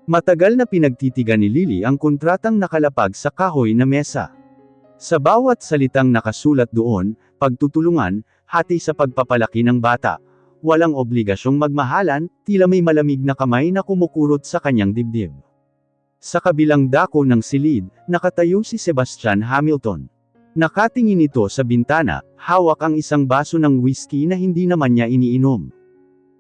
Matagal na pinagtitigan ni Lily ang kontratang nakalapag sa kahoy na mesa. Sa bawat salitang nakasulat doon, pagtutulungan, hati sa pagpapalaki ng bata. Walang obligasyong magmahalan, tila may malamig na kamay na kumukurot sa kanyang dibdib. Sa kabilang dako ng silid, nakatayo si Sebastian Hamilton. Nakatingin ito sa bintana, hawak ang isang baso ng whiskey na hindi naman niya iniinom.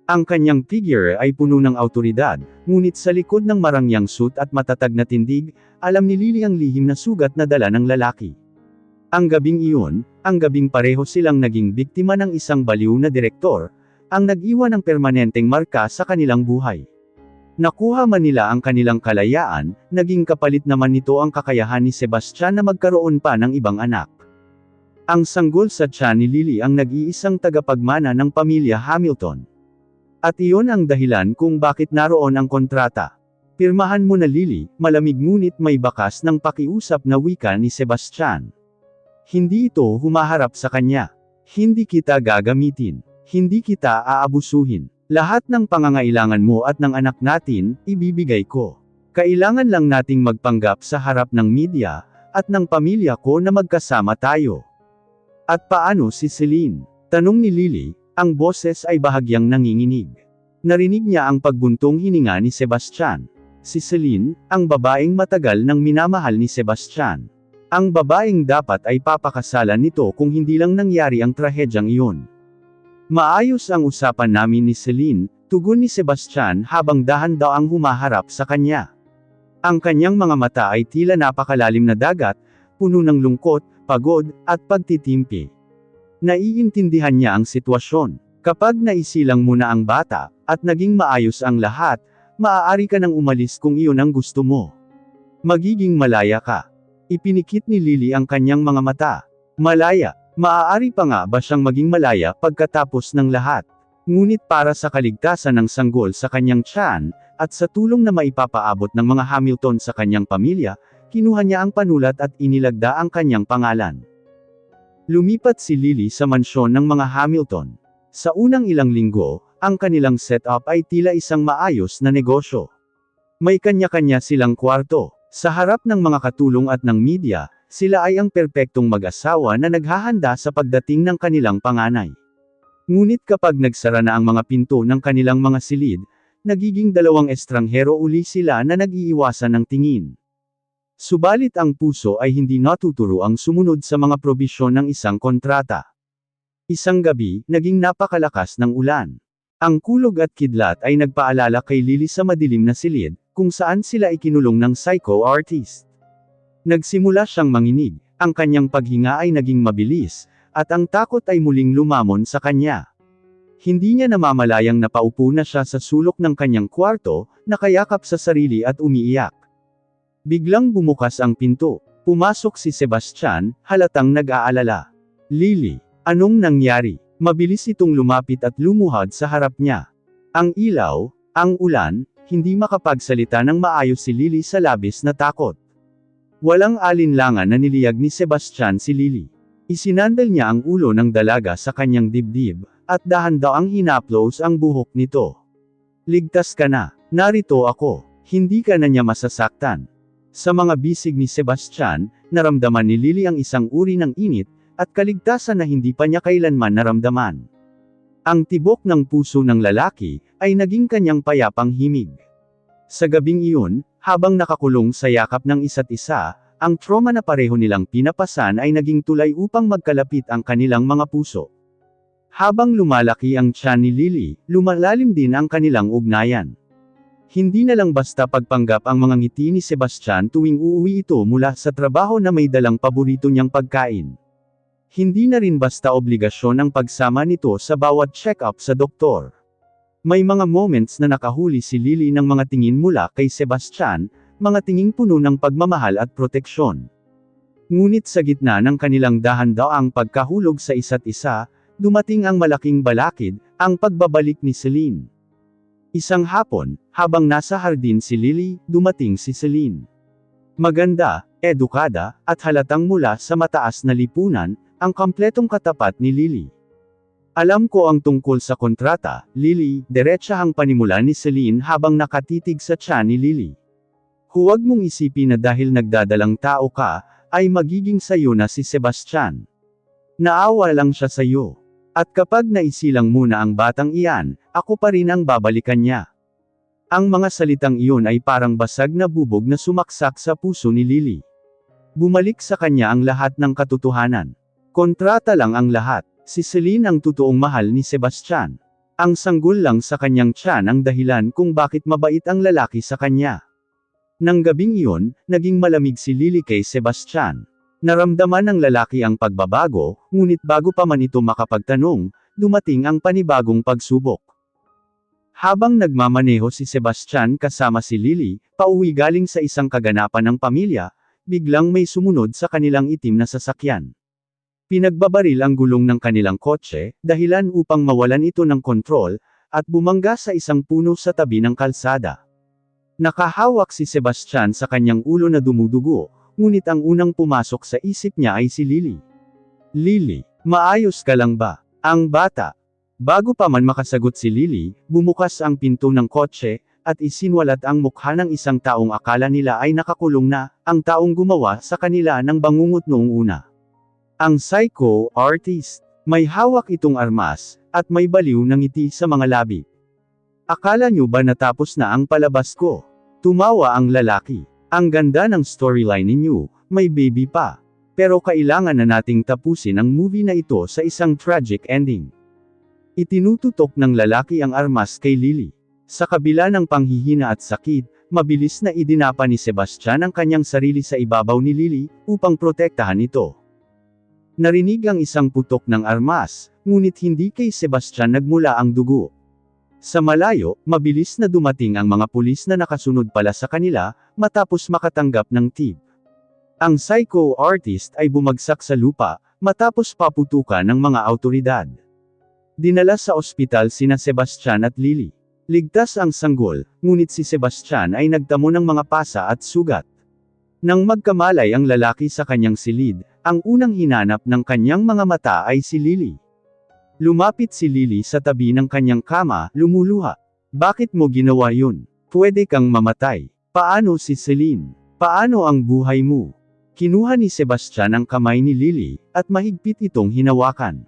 Ang kanyang figure ay puno ng awtoridad, ngunit sa likod ng marangyang suit at matatag na tindig, alam ni Lily ang lihim na sugat na dala ng lalaki. Ang gabing iyon, ang gabing pareho silang naging biktima ng isang baliw na direktor, ang nag-iwan ng permanenteng marka sa kanilang buhay. Nakuha man nila ang kanilang kalayaan, naging kapalit naman nito ang kakayahan ni Sebastian na magkaroon pa ng ibang anak. Ang sanggol sa tiyan ni Lily ang nag-iisang tagapagmana ng pamilya Hamilton. At iyon ang dahilan kung bakit naroon ang kontrata. Pirmahan mo na Lily, malamig ngunit may bakas ng pakiusap na wika ni Sebastian. Hindi ito humaharap sa kanya. Hindi kita gagamitin. Hindi kita aabusuhin. Lahat ng pangangailangan mo at ng anak natin, ibibigay ko. Kailangan lang nating magpanggap sa harap ng media, at ng pamilya ko na magkasama tayo. At paano si Celine? Tanong ni Lily. Ang boses ay bahagyang nanginginig. Narinig niya ang pagbuntong hininga ni Sebastian. Si Celine, ang babaeng matagal nang minamahal ni Sebastian. Ang babaeng dapat ay papakasalan nito kung hindi lang nangyari ang trahedyang iyon. Maayos ang usapan namin ni Celine, tugon ni Sebastian habang dahan-daang humaharap sa kanya. Ang kanyang mga mata ay tila napakalalim na dagat, puno ng lungkot, pagod, at pagtitimpi. Naiintindihan niya ang sitwasyon. Kapag naisilang mo na ang bata, at naging maayos ang lahat, maaari ka nang umalis kung iyon ang gusto mo. Magiging malaya ka. Ipinikit ni Lily ang kanyang mga mata. Malaya. Maaari pa nga ba siyang maging malaya pagkatapos ng lahat? Ngunit para sa kaligtasan ng sanggol sa kanyang tiyan, at sa tulong na maipapaabot ng mga Hamilton sa kanyang pamilya, kinuha niya ang panulat at inilagda ang kanyang pangalan. Lumipat si Lily sa mansyon ng mga Hamilton. Sa unang ilang linggo, ang kanilang setup ay tila isang maayos na negosyo. May kanya-kanya silang kwarto. Sa harap ng mga katulong at ng media, sila ay ang perpektong mag-asawa na naghahanda sa pagdating ng kanilang panganay. Ngunit kapag nagsara na ang mga pinto ng kanilang mga silid, nagiging dalawang estranghero uli sila na nag-iiwasan ng tingin. Subalit ang puso ay hindi natuturo ang sumunod sa mga probisyon ng isang kontrata. Isang gabi, naging napakalakas ng ulan. Ang kulog at kidlat ay nagpaalala kay Lily sa madilim na silid, kung saan sila ikinulong ng psycho artist. Nagsimula siyang manginig, ang kanyang paghinga ay naging mabilis, at ang takot ay muling lumamon sa kanya. Hindi niya namamalayang napaupo na siya sa sulok ng kanyang kwarto, nakayakap sa sarili at umiiyak. Biglang bumukas ang pinto. Pumasok si Sebastian, halatang nag-aalala. Lily, anong nangyari? Mabilis itong lumapit at lumuhad sa harap niya. Ang ilaw, ang ulan, hindi makapagsalita ng maayos si Lily sa labis na takot. Walang alinlangan na niliyag ni Sebastian si Lily. Isinandal niya ang ulo ng dalaga sa kanyang dibdib, at dahan-daang hinaplos ang buhok nito. Ligtas ka na, narito ako, hindi ka na niya masasaktan. Sa mga bisig ni Sebastian, naramdaman ni Lily ang isang uri ng init, at kaligtasan na hindi pa niya kailanman naramdaman. Ang tibok ng puso ng lalaki, ay naging kanyang payapang himig. Sa gabing iyon, habang nakakulong sa yakap ng isa't isa, ang trauma na pareho nilang pinapasan ay naging tulay upang magkalapit ang kanilang mga puso. Habang lumalaki ang tiyan ni Lily, lumalalim din ang kanilang ugnayan. Hindi na lang basta pagpanggap ang mga ngiti ni Sebastian tuwing uuwi ito mula sa trabaho na may dalang paborito niyang pagkain. Hindi na rin basta obligasyon ang pagsama nito sa bawat check-up sa doktor. May mga moments na nakahuli si Lily ng mga tingin mula kay Sebastian, mga tinging puno ng pagmamahal at proteksyon. Ngunit sa gitna ng kanilang dahan-daang pagkahulog sa isa't isa, dumating ang malaking balakid, ang pagbabalik ni Celine. Isang hapon, habang nasa hardin si Lily, dumating si Celine. Maganda, edukada, at halatang mula sa mataas na lipunan, ang kompletong katapat ni Lily. Alam ko ang tungkol sa kontrata, Lily, diretsahang panimula ni Celine habang nakatitig sa tiyan ni Lily. Huwag mong isipin na dahil nagdadalang tao ka, ay magiging sayo na si Sebastian. Naawa lang siya sayo. At kapag naisilang muna ang batang iyan, ako pa rin ang babalikan niya. Ang mga salitang iyon ay parang basag na bubog na sumaksak sa puso ni Lily. Bumalik sa kanya ang lahat ng katotohanan. Kontrata lang ang lahat. Si Celine ang totoong mahal ni Sebastian. Ang sanggol lang sa kanyang tiyan ang dahilan kung bakit mabait ang lalaki sa kanya. Nang gabing iyon, naging malamig si Lily kay Sebastian. Naramdaman ng lalaki ang pagbabago, ngunit bago pa man ito makapagtanong, dumating ang panibagong pagsubok. Habang nagmamaneho si Sebastian kasama si Lily, pauwi galing sa isang kaganapan ng pamilya, biglang may sumunod sa kanilang itim na sasakyan. Pinagbabaril ang gulong ng kanilang kotse, dahilan upang mawalan ito ng kontrol, at bumangga sa isang puno sa tabi ng kalsada. Nakahawak si Sebastian sa kanyang ulo na dumudugo, ngunit ang unang pumasok sa isip niya ay si Lily. Lily, maayos ka lang ba? Ang bata. Bago pa man makasagot si Lily, bumukas ang pinto ng kotse, at isinwalat ang mukha ng isang taong akala nila ay nakakulong na, ang taong gumawa sa kanila ng bangungot noong una. Ang psycho artist. May hawak itong armas, at may baliw na ngiti sa mga labi. Akala nyo ba natapos na ang palabas ko? Tumawa ang lalaki. Ang ganda ng storyline ninyo, may baby pa. Pero kailangan na nating tapusin ang movie na ito sa isang tragic ending. Itinututok ng lalaki ang armas kay Lily. Sa kabila ng panghihina at sakit, mabilis na idinapa ni Sebastian ang kanyang sarili sa ibabaw ni Lily, upang protektahan ito. Narinig ang isang putok ng armas, ngunit hindi kay Sebastian nagmula ang dugo. Sa malayo, mabilis na dumating ang mga pulis na nakasunod pala sa kanila, matapos makatanggap ng tip. Ang psycho artist ay bumagsak sa lupa, matapos paputukan ng mga awtoridad. Dinala sa ospital sina Sebastian at Lily. Ligtas ang sanggol, ngunit si Sebastian ay nagtamo ng mga pasa at sugat. Nang magkamalay ang lalaki sa kanyang silid, ang unang hinanap ng kanyang mga mata ay si Lily. Lumapit si Lily sa tabi ng kanyang kama, lumuluha. Bakit mo ginawa yun? Pwede kang mamatay. Paano si Celine? Paano ang buhay mo? Kinuha ni Sebastian ang kamay ni Lily, at mahigpit itong hinawakan.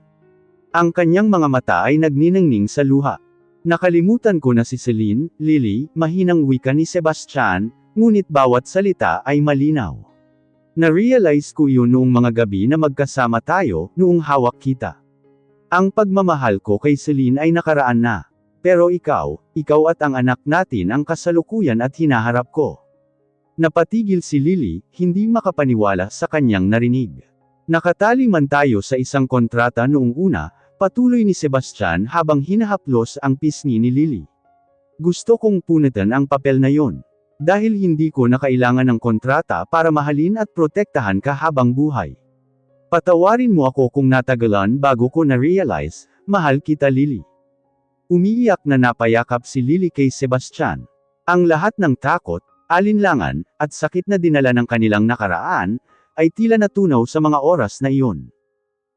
Ang kanyang mga mata ay nagniningning sa luha. Nakalimutan ko na si Celine, Lily, mahinang wika ni Sebastian, ngunit bawat salita ay malinaw. Na-realize ko yun noong mga gabi na magkasama tayo, noong hawak kita. Ang pagmamahal ko kay Celine ay nakaraan na. Pero ikaw at ang anak natin ang kasalukuyan at hinaharap ko. Napatigil si Lily, hindi makapaniwala sa kanyang narinig. Nakatali man tayo sa isang kontrata noong una, patuloy ni Sebastian habang hinahaplos ang pisngi ni Lily. Gusto kong punitan ang papel na yon. Dahil hindi ko na kailangan ng kontrata para mahalin at protektahan ka habang buhay. Patawarin mo ako kung natagalan bago ko na-realize, mahal kita Lily. Umiiyak na napayakap si Lily kay Sebastian. Ang lahat ng takot, alinlangan, at sakit na dinala ng kanilang nakaraan, ay tila natunaw sa mga oras na iyon.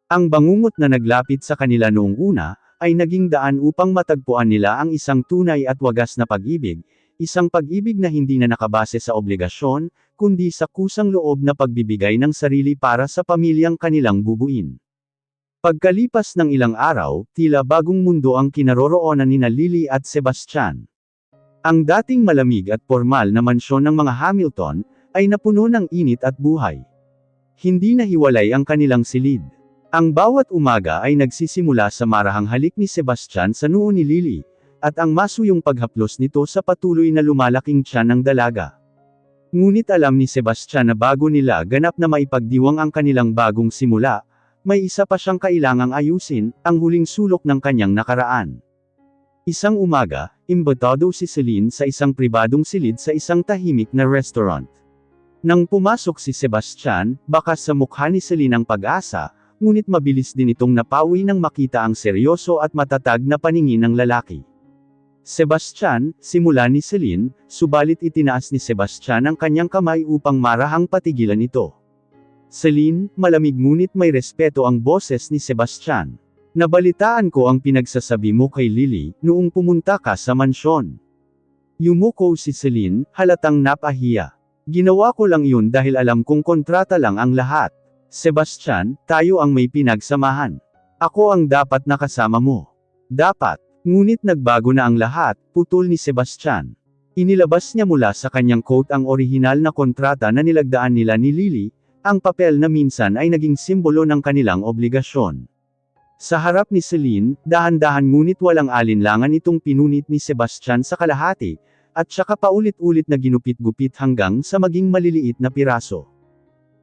Ang bangungot na naglapit sa kanila noong una, ay naging daan upang matagpuan nila ang isang tunay at wagas na pag-ibig, isang pag-ibig na hindi na nakabase sa obligasyon, kundi sa kusang loob na pagbibigay ng sarili para sa pamilyang kanilang bubuin. Pagkalipas ng ilang araw, tila bagong mundo ang kinaroroonan nina Lily at Sebastian. Ang dating malamig at formal na mansyon ng mga Hamilton, ay napuno ng init at buhay. Hindi nahiwalay ang kanilang silid. Ang bawat umaga ay nagsisimula sa marahang halik ni Sebastian sa noo ni Lily, at ang masuyong paghaplos nito sa patuloy na lumalaking tiyan ng dalaga. Ngunit alam ni Sebastian na bago nila ganap na maipagdiwang ang kanilang bagong simula, may isa pa siyang kailangang ayusin, ang huling sulok ng kanyang nakaraan. Isang umaga, imbitado si Celine sa isang pribadong silid sa isang tahimik na restaurant. Nang pumasok si Sebastian, baka sa mukha ni Celine ang pag-asa, ngunit mabilis din itong napawi nang makita ang seryoso at matatag na paningin ng lalaki. Sebastian, simula ni Celine, subalit itinaas ni Sebastian ang kanyang kamay upang marahang patigilan ito. Celine, malamig ngunit may respeto ang boses ni Sebastian. Nabalitaan ko ang pinagsasabi mo kay Lily, noong pumunta ka sa mansyon. Yumuko si Celine, halatang napahiya. Ginawa ko lang yun dahil alam kong kontrata lang ang lahat. Sebastian, tayo ang may pinagsamahan. Ako ang dapat nakasama mo. Dapat. Ngunit nagbago na ang lahat, putol ni Sebastian. Inilabas niya mula sa kanyang coat ang orihinal na kontrata na nilagdaan nila ni Lily, ang papel na minsan ay naging simbolo ng kanilang obligasyon. Sa harap ni Celine, dahan-dahan ngunit walang alinlangan itong pinunit ni Sebastian sa kalahati, at saka paulit-ulit na ginupit-gupit hanggang sa maging maliliit na piraso.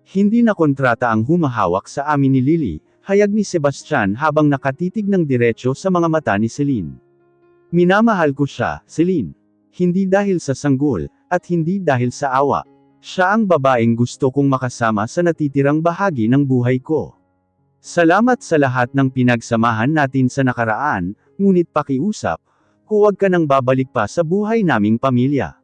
Hindi na kontrata ang humahawak sa amin ni Lily, hayag ni Sebastian habang nakatitig ng diretso sa mga mata ni Celine. Minamahal ko siya, Celine. Hindi dahil sa sanggol, at hindi dahil sa awa. Siya ang babaeng gusto kong makasama sa natitirang bahagi ng buhay ko. Salamat sa lahat ng pinagsamahan natin sa nakaraan, ngunit pakiusap, huwag ka nang babalik pa sa buhay naming pamilya.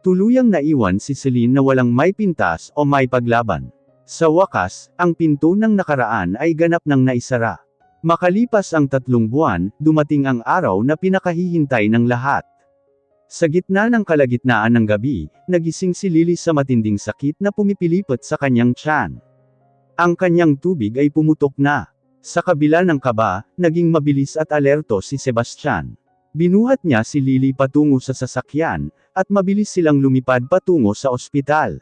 Tuluyang naiwan si Celine na walang may pintas o may paglaban. Sa wakas, ang pinto ng nakaraan ay ganap nang naisara. Makalipas ang 3 buwan, dumating ang araw na pinakahihintay ng lahat. Sa gitna ng kalagitnaan ng gabi, nagising si Lily sa matinding sakit na pumipilipot sa kanyang tiyan. Ang kanyang tubig ay pumutok na. Sa kabila ng kaba, naging mabilis at alerto si Sebastian. Binuhat niya si Lily patungo sa sasakyan, at mabilis silang lumipad patungo sa ospital.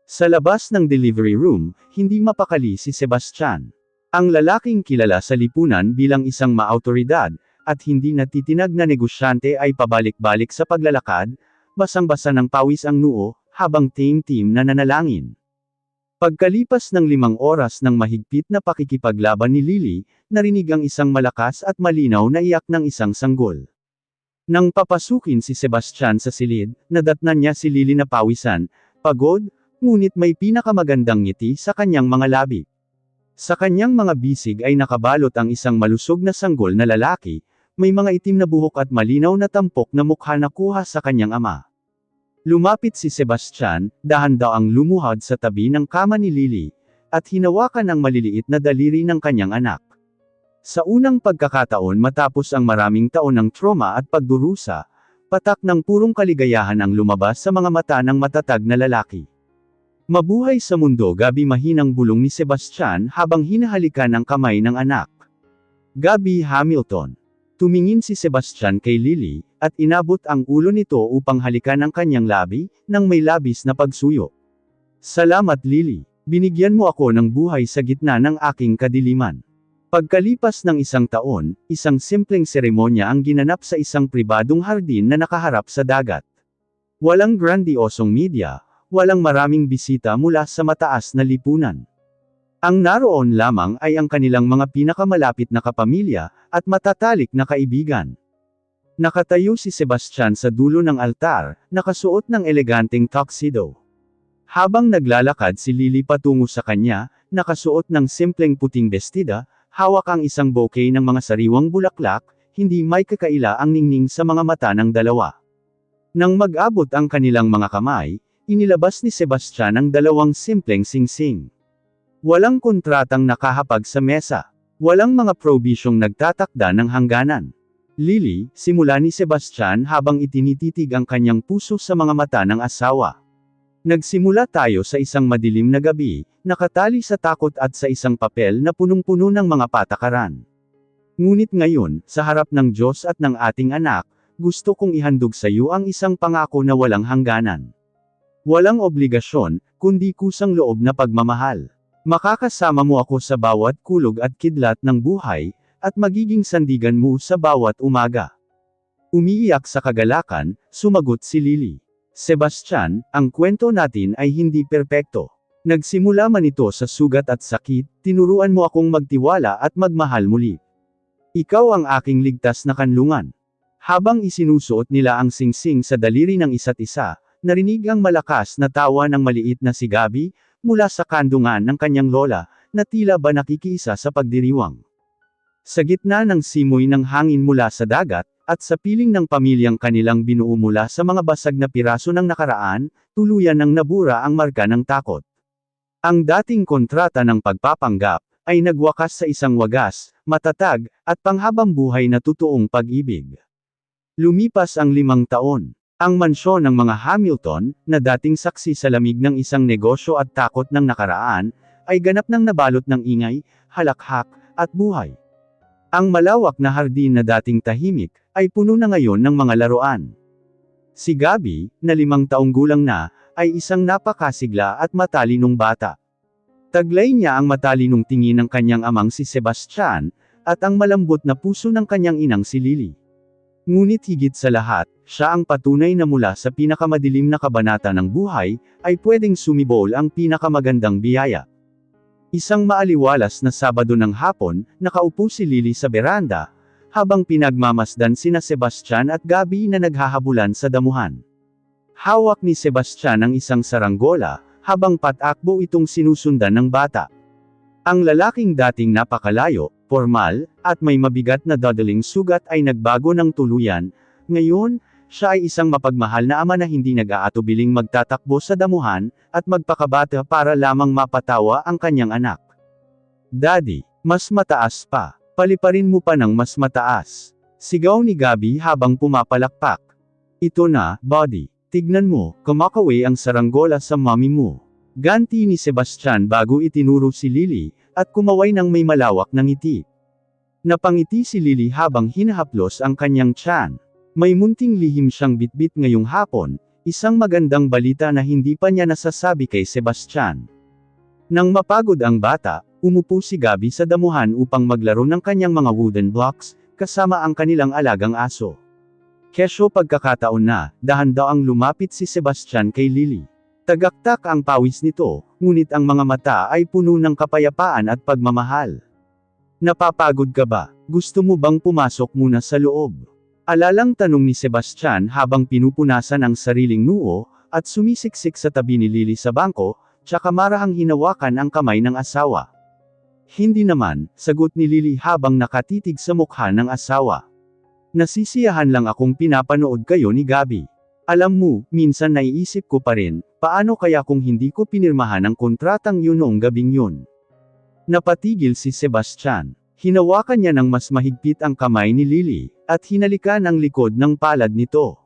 Sa labas ng delivery room, hindi mapakali si Sebastian. Ang lalaking kilala sa lipunan bilang isang maautoridad, at hindi natitinag na negosyante ay pabalik-balik sa paglalakad, basang-basa ng pawis ang noo, habang team-team na nanalangin. Pagkalipas ng 5 oras ng mahigpit na pakikipaglaban ni Lily, narinig ang isang malakas at malinaw na iyak ng isang sanggol. Nang papasukin si Sebastian sa silid, nadatnan niya si Lily na pawisan, pagod, ngunit may pinakamagandang ngiti sa kanyang mga labi. Sa kanyang mga bisig ay nakabalot ang isang malusog na sanggol na lalaki, may mga itim na buhok at malinaw na tampok na mukha na kuha sa kanyang ama. Lumapit si Sebastian, dahan-dahang lumuhod sa tabi ng kama ni Lily, at hinawakan ang maliliit na daliri ng kanyang anak. Sa unang pagkakataon matapos ang maraming taon ng trauma at pagdurusa, patak ng purong kaligayahan ang lumabas sa mga mata ng matatag na lalaki. Mabuhay sa mundo, Gabi, mahinang bulong ni Sebastian habang hinahalikan ang kamay ng anak. Gabi Hamilton. Tumingin si Sebastian kay Lily, at inabot ang ulo nito upang halikan ang kanyang labi, nang may labis na pagsuyo. Salamat Lily, binigyan mo ako ng buhay sa gitna ng aking kadiliman. Pagkalipas ng 1 taon, isang simpleng seremonya ang ginanap sa isang pribadong hardin na nakaharap sa dagat. Walang grandiosong media, walang maraming bisita mula sa mataas na lipunan. Ang naroon lamang ay ang kanilang mga pinakamalapit na kapamilya, at matatalik na kaibigan. Nakatayo si Sebastian sa dulo ng altar, nakasuot ng eleganteng tuxedo. Habang naglalakad si Lily patungo sa kanya, nakasuot ng simpleng puting bestida, hawak ang isang bouquet ng mga sariwang bulaklak, hindi may kakaila ang ningning sa mga mata ng dalawa. Nang mag-abot ang kanilang mga kamay, inilabas ni Sebastian ang 2 simpleng singsing. Walang kontratang nakahapag sa mesa. Walang mga probisyong nagtatakda ng hangganan. Lily, simula ni Sebastian habang itinititig ang kanyang puso sa mga mata ng asawa. Nagsimula tayo sa isang madilim na gabi, nakatali sa takot at sa isang papel na punong-puno ng mga patakaran. Ngunit ngayon, sa harap ng Diyos at ng ating anak, gusto kong ihandog sa iyo ang isang pangako na walang hangganan. Walang obligasyon, kundi kusang loob na pagmamahal. Makakasama mo ako sa bawat kulog at kidlat ng buhay, at magiging sandigan mo sa bawat umaga. Umiiyak sa kagalakan, sumagot si Lily. Sebastian, ang kwento natin ay hindi perpekto. Nagsimula man ito sa sugat at sakit, tinuruan mo akong magtiwala at magmahal muli. Ikaw ang aking ligtas na kanlungan. Habang isinusuot nila ang singsing sa daliri ng isa't isa, narinig ang malakas na tawa ng maliit na si Gabi, mula sa kandungan ng kanyang lola, na tila ba nakikiisa sa pagdiriwang. Sa gitna ng simoy ng hangin mula sa dagat, at sa piling ng pamilyang kanilang binuo mula sa mga basag na piraso ng nakaraan, tuluyan ng nabura ang marka ng takot. Ang dating kontrata ng pagpapanggap, ay nagwakas sa isang wagas, matatag, at panghabang buhay na totoong pag-ibig. Lumipas ang 5 taon. Ang mansyon ng mga Hamilton, na dating saksi sa lamig ng isang negosyo at takot ng nakaraan, ay ganap nang nabalot ng ingay, halakhak, at buhay. Ang malawak na hardin na dating tahimik, ay puno na ngayon ng mga laruan. Si Gabby, na 5 taong gulang na, ay isang napakasigla at matalinong bata. Taglay niya ang matalinong tingin ng kanyang amang si Sebastian, at ang malambot na puso ng kanyang inang si Lily. Ngunit higit sa lahat, siya ang patunay na mula sa pinakamadilim na kabanata ng buhay, ay pwedeng sumibol ang pinakamagandang biyaya. Isang maaliwalas na Sabado ng hapon, nakaupo si Lily sa beranda, habang pinagmamasdan sina Sebastian at Gabby na naghahabulan sa damuhan. Hawak ni Sebastian ang isang saranggola, habang patakbo itong sinusundan ng bata. Ang lalaking dating napakalayo, formal, at may mabigat na dadaling sugat ay nagbago ng tuluyan. Ngayon, siya ay isang mapagmahal na ama na hindi nag-aatubiling magtatakbo sa damuhan, at magpakabata para lamang mapatawa ang kanyang anak. Daddy, mas mataas pa. Paliparin mo pa ng mas mataas. Sigaw ni Gabby habang pumapalakpak. Ito na, buddy. Tignan mo, kumakawi ang saranggola sa mommy mo. Ganti ni Sebastian bago itinuro si Lily, at kumaway ng may malawak na ngiti. Napangiti si Lily habang hinahaplos ang kanyang tiyan. May munting lihim siyang bitbit ngayong hapon, isang magandang balita na hindi pa niya nasasabi kay Sebastian. Nang mapagod ang bata, umupo si Gabby sa damuhan upang maglaro ng kanyang mga wooden blocks, kasama ang kanilang alagang aso. Kesyo pagkakataon na, dahan-daw ang lumapit si Sebastian kay Lily. Tagaktak ang pawis nito, ngunit ang mga mata ay puno ng kapayapaan at pagmamahal. Napapagod ka ba? Gusto mo bang pumasok muna sa loob? Alalang tanong ni Sebastian habang pinupunasan ang sariling noo, at sumisiksik sa tabi ni Lily sa bangko, tsaka marahang hinawakan ang kamay ng asawa. Hindi naman, sagot ni Lily habang nakatitig sa mukha ng asawa. Nasisiyahan lang akong pinapanood kayo ni Gabby. Alam mo, minsan naiisip ko pa rin, paano kaya kung hindi ko pinirmahan ang kontratang yun noong gabing yun? Napatigil si Sebastian. Hinawakan niya ng mas mahigpit ang kamay ni Lily, at hinalikan ang likod ng palad nito.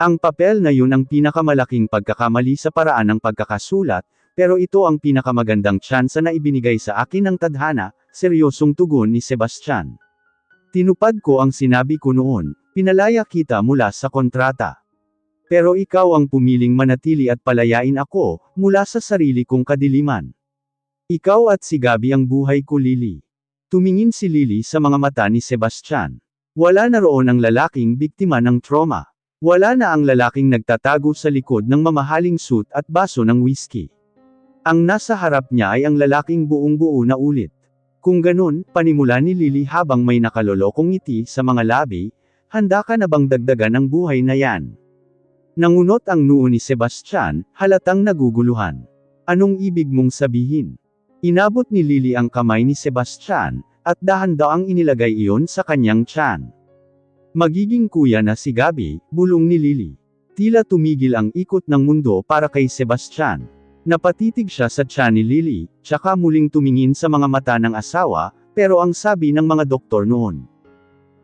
Ang papel na yun ang pinakamalaking pagkakamali sa paraan ng pagkakasulat, pero ito ang pinakamagandang tsansa na ibinigay sa akin ng tadhana, seryosong tugon ni Sebastian. Tinupad ko ang sinabi ko noon, pinalaya kita mula sa kontrata. Pero ikaw ang pumiling manatili at palayain ako, mula sa sarili kong kadiliman. Ikaw at si Gabby ang buhay ko, Lily. Tumingin si Lily sa mga mata ni Sebastian. Wala na roon ang lalaking biktima ng trauma. Wala na ang lalaking nagtatago sa likod ng mamahaling suit at baso ng whiskey. Ang nasa harap niya ay ang lalaking buong-buo na ulit. Kung ganun, panimula ni Lily habang may nakalolokong ngiti sa mga labi, handa ka na bang dagdagan ang buhay na yan? Nangunot ang noo ni Sebastian, halatang naguguluhan. Anong ibig mong sabihin? Inabot ni Lily ang kamay ni Sebastian, at dahan-daang inilagay iyon sa kanyang tiyan. Magiging kuya na si Gabby, bulong ni Lily. Tila tumigil ang ikot ng mundo para kay Sebastian. Napatitig siya sa tiyan ni Lily, tsaka muling tumingin sa mga mata ng asawa, pero ang sabi ng mga doktor noon.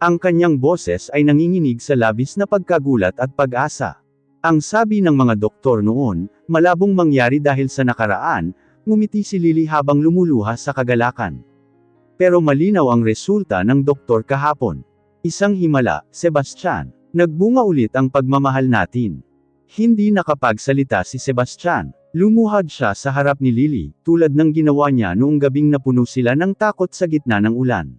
Ang kanyang boses ay nanginginig sa labis na pagkagulat at pag-asa. Ang sabi ng mga doktor noon, malabong mangyari dahil sa nakaraan, ngumiti si Lily habang lumuluha sa kagalakan. Pero malinaw ang resulta ng doktor kahapon. Isang himala, Sebastian. Nagbunga ulit ang pagmamahal natin. Hindi nakapagsalita si Sebastian. Lumuhad siya sa harap ni Lily, tulad ng ginawa niya noong gabing napuno sila ng takot sa gitna ng ulan.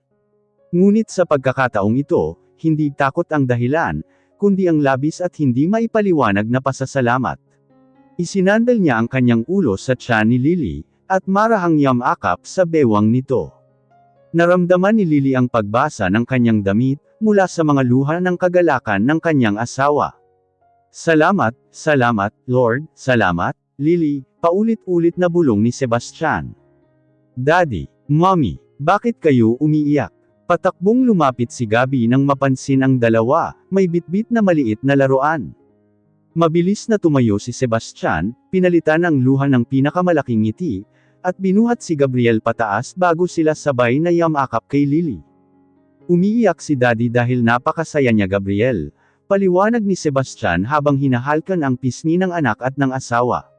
Ngunit sa pagkakataong ito, hindi takot ang dahilan, kundi ang labis at hindi maipaliwanag na pasasalamat. Isinandal niya ang kanyang ulo sa tiyan ni Lily, at marahang yamakap sa bewang nito. Naramdaman ni Lily ang pagbasa ng kanyang damit, mula sa mga luha ng kagalakan ng kanyang asawa. Salamat, salamat, Lord, salamat, Lily, paulit-ulit na bulong ni Sebastian. Daddy, Mommy, bakit kayo umiiyak? Patakbong lumapit si Gabby nang mapansin ang dalawa, may bitbit na maliit na laruan. Mabilis na tumayo si Sebastian, pinalitan ang luha ng pinakamalaking ngiti, at binuhat si Gabriel pataas bago sila sabay na yamakap kay Lily. Umiiyak si Daddy dahil napakasaya niya Gabriel, paliwanag ni Sebastian habang hinahalkan ang pisngi ng anak at ng asawa.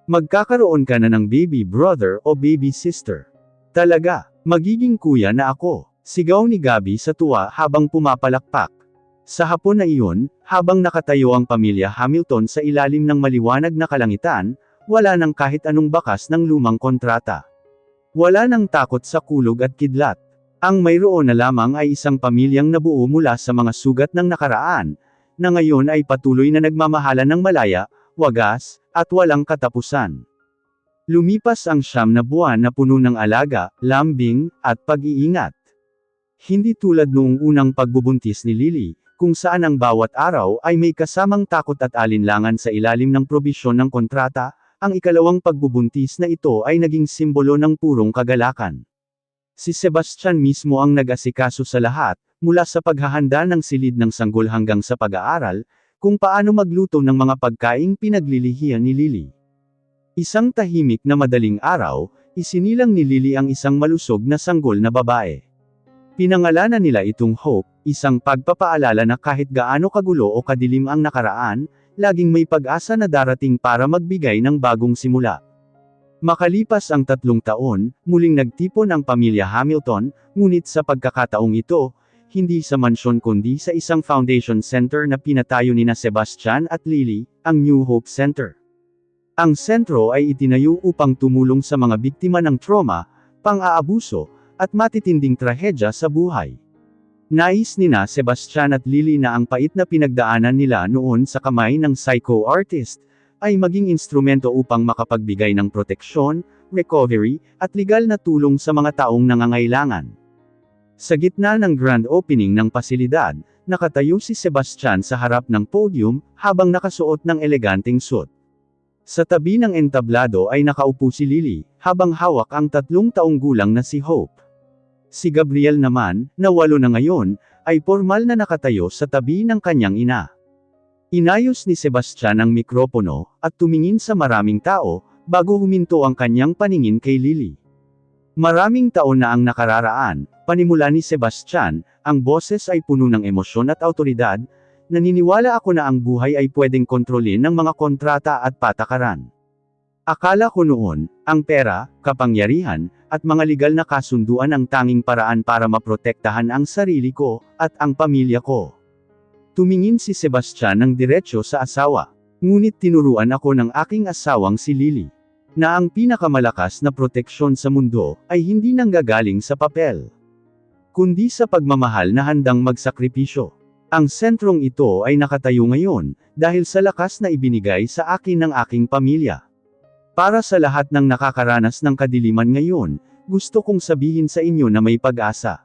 Magkakaroon ka na ng baby brother o baby sister. Talaga, magiging kuya na ako, sigaw ni Gabby sa tuwa habang pumapalakpak. Sa hapon na iyon, habang nakatayo ang pamilya Hamilton sa ilalim ng maliwanag na kalangitan, wala nang kahit anong bakas ng lumang kontrata. Wala nang takot sa kulog at kidlat. Ang mayroon na lamang ay isang pamilyang nabuo mula sa mga sugat ng nakaraan, na ngayon ay patuloy na nagmamahalan ng malaya, wagas, at walang katapusan. Lumipas ang 9 na buwan na puno ng alaga, lambing, at pag-iingat. Hindi tulad noong unang pagbubuntis ni Lily, kung saan ang bawat araw ay may kasamang takot at alinlangan sa ilalim ng probisyon ng kontrata, ang ikalawang pagbubuntis na ito ay naging simbolo ng purong kagalakan. Si Sebastian mismo ang nag-asikaso sa lahat, mula sa paghahanda ng silid ng sanggol hanggang sa pag-aaral, kung paano magluto ng mga pagkaing pinaglilihian ni Lily. Isang tahimik na madaling araw, isinilang ni Lily ang isang malusog na sanggol na babae. Pinangalanan nila itong Hope, isang pagpapaalala na kahit gaano kagulo o kadilim ang nakaraan, laging may pag-asa na darating para magbigay ng bagong simula. Makalipas ang 3 taon, muling nagtipon ang pamilya Hamilton, ngunit sa pagkakataong ito, hindi sa mansyon kundi sa isang foundation center na pinatayo nina Sebastian at Lily, ang New Hope Center. Ang sentro ay itinayo upang tumulong sa mga biktima ng trauma, pang-aabuso, at matitinding trahedya sa buhay. Nais nina Sebastian at Lily na ang pait na pinagdaanan nila noon sa kamay ng psycho-artist, ay maging instrumento upang makapagbigay ng proteksyon, recovery, at legal na tulong sa mga taong nangangailangan. Sa gitna ng grand opening ng pasilidad, nakatayo si Sebastian sa harap ng podium, habang nakasuot ng eleganteng suit. Sa tabi ng entablado ay nakaupo si Lily, habang hawak ang 3 taong gulang na si Hope. Si Gabriel naman, na 8 na ngayon, ay formal na nakatayo sa tabi ng kanyang ina. Inayos ni Sebastian ang mikropono, at tumingin sa maraming tao, bago huminto ang kanyang paningin kay Lily. Maraming taon na ang nakararaan, panimula ni Sebastian, ang boses ay puno ng emosyon at awtoridad, naniniwala ako na ang buhay ay pwedeng kontrolin ng mga kontrata at patakaran. Akala ko noon, ang pera, kapangyarihan, at mga legal na kasunduan ang tanging paraan para maprotektahan ang sarili ko, at ang pamilya ko. Tumingin si Sebastian ng diretsyo sa asawa. Ngunit tinuruan ako ng aking asawang si Lily, na ang pinakamalakas na proteksyon sa mundo, ay hindi nanggagaling sa papel, kundi sa pagmamahal na handang magsakripisyo. Ang sentrong ito ay nakatayo ngayon, dahil sa lakas na ibinigay sa akin ng aking pamilya. Para sa lahat ng nakakaranas ng kadiliman ngayon, gusto kong sabihin sa inyo na may pag-asa.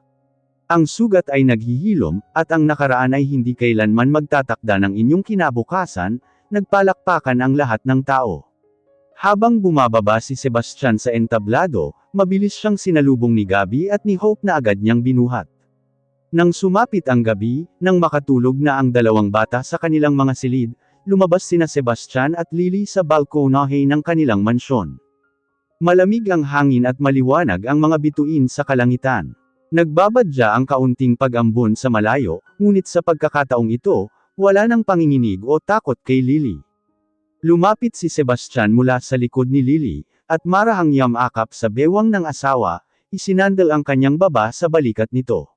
Ang sugat ay naghihilom, at ang nakaraan ay hindi kailanman magtatakda ng inyong kinabukasan, nagpalakpakan ang lahat ng tao. Habang bumababa si Sebastian sa entablado, mabilis siyang sinalubong ni Gabby at ni Hope na agad niyang binuhat. Nang sumapit ang gabi, nang makatulog na ang 2 bata sa kanilang mga silid, lumabas sina Sebastian at Lily sa balkonahe ng kanilang mansyon. Malamig ang hangin at maliwanag ang mga bituin sa kalangitan. Nagbabadya ang kaunting pag-ambon sa malayo, ngunit sa pagkakataong ito, wala nang panginginig o takot kay Lily. Lumapit si Sebastian mula sa likod ni Lily, at marahang yamakap sa bewang ng asawa, isinandal ang kanyang baba sa balikat nito.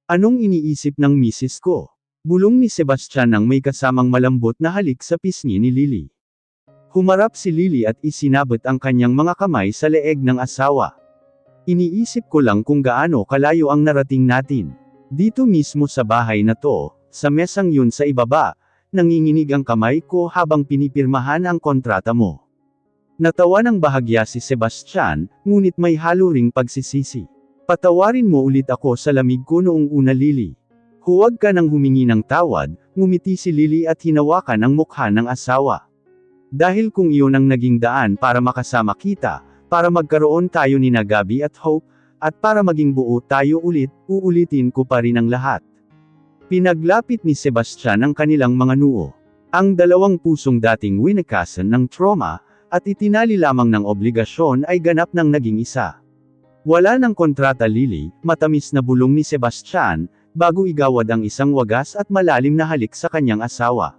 Anong iniisip ng misis ko? Bulong ni Sebastian nang may kasamang malambot na halik sa pisngi ni Lily. Humarap si Lily at isinabot ang kanyang mga kamay sa leeg ng asawa. Iniisip ko lang kung gaano kalayo ang narating natin. Dito mismo sa bahay na to, sa mesang yun sa ibaba, nanginginig ang kamay ko habang pinipirmahan ang kontrata mo. Natawa ng bahagya si Sebastian, ngunit may halo ring pagsisisi. Patawarin mo ulit ako sa lamig ko noong una Lily. Huwag ka nang humingi ng tawad, ngumiti si Lily at hinawakan ang mukha ng asawa. Dahil kung iyon ang naging daan para makasama kita, para magkaroon tayo ni Gabby at Hope, at para maging buo tayo ulit, uulitin ko pa rin ang lahat. Pinaglapit ni Sebastian ang kanilang mga noo. Ang 2 pusong dating winakasan ng trauma, at itinali lamang ng obligasyon ay ganap ng naging isa. Wala ng kontrata Lily, matamis na bulong ni Sebastian, bago igawad ang isang wagas at malalim na halik sa kanyang asawa.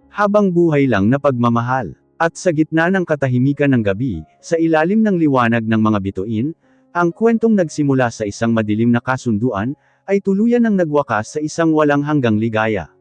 Habang buhay lang na pagmamahal. At sa gitna ng katahimikan ng gabi, sa ilalim ng liwanag ng mga bituin, ang kwentong nagsimula sa isang madilim na kasunduan, ay tuluyan ng nagwakas sa isang walang hanggang ligaya.